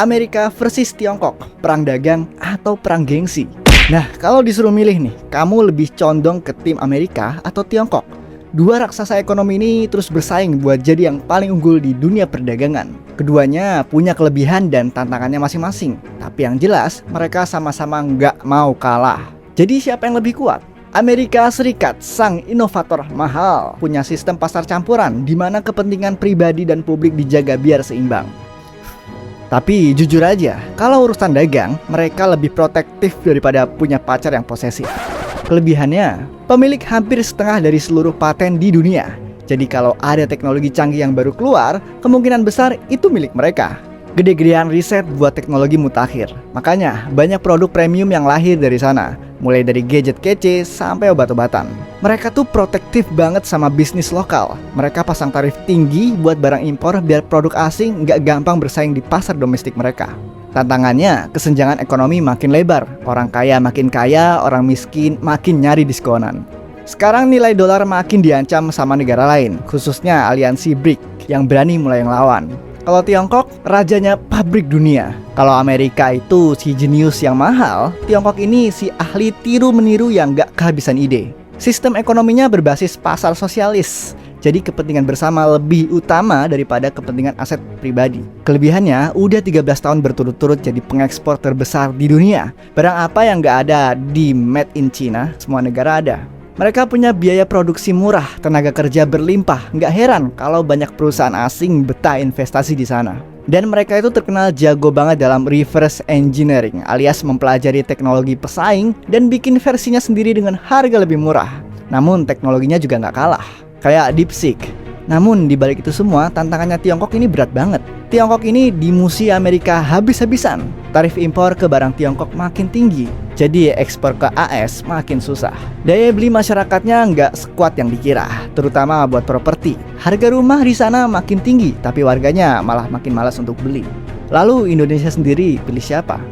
Amerika versus Tiongkok, perang dagang atau perang gengsi. Nah, kalau disuruh milih nih, kamu lebih condong ke tim Amerika atau Tiongkok? Dua raksasa ekonomi ini terus bersaing buat jadi yang paling unggul di dunia perdagangan. Keduanya punya kelebihan dan tantangannya masing-masing. Tapi yang jelas, mereka sama-sama nggak mau kalah. Jadi siapa yang lebih kuat? Amerika Serikat, sang inovator mahal, punya sistem pasar campuran di mana kepentingan pribadi dan publik dijaga biar seimbang. Tapi jujur aja, kalau urusan dagang, mereka lebih protektif daripada punya pacar yang posesif. Kelebihannya, pemilik hampir setengah dari seluruh paten di dunia. Jadi kalau ada teknologi canggih yang baru keluar, kemungkinan besar itu milik mereka. Gede-gedean riset buat teknologi mutakhir. Makanya banyak produk premium yang lahir dari sana. Mulai dari gadget kece sampai obat-obatan. Mereka tuh protektif banget sama bisnis lokal. Mereka pasang tarif tinggi buat barang impor biar produk asing nggak gampang bersaing di pasar domestik mereka. Tantangannya, kesenjangan ekonomi makin lebar. Orang kaya makin kaya, orang miskin makin nyari diskonan. Sekarang nilai dolar makin diancam sama negara lain, khususnya aliansi BRIC yang berani mulai ngelawan. Kalau Tiongkok, rajanya pabrik dunia. Kalau Amerika itu si jenius yang mahal, Tiongkok ini si ahli tiru-meniru yang gak kehabisan ide. Sistem ekonominya berbasis pasar sosialis. Jadi kepentingan bersama lebih utama daripada kepentingan aset pribadi. Kelebihannya, udah 13 tahun berturut-turut jadi pengekspor terbesar di dunia. Barang apa yang gak ada di Made in China, semua negara ada. Mereka punya biaya produksi murah, tenaga kerja berlimpah. Nggak heran kalau banyak perusahaan asing betah investasi di sana. Dan mereka itu terkenal jago banget dalam reverse engineering, alias mempelajari teknologi pesaing dan bikin versinya sendiri dengan harga lebih murah. Namun teknologinya juga nggak kalah, kayak DeepSeek. Namun dibalik itu semua, tantangannya Tiongkok ini berat banget. Tiongkok ini dimusuhi Amerika habis-habisan. Tarif impor ke barang Tiongkok makin tinggi, jadi ekspor ke AS makin susah. Daya beli masyarakatnya nggak sekuat yang dikira, terutama buat properti. Harga rumah di sana makin tinggi, tapi warganya malah makin malas untuk beli. Lalu Indonesia sendiri pilih siapa?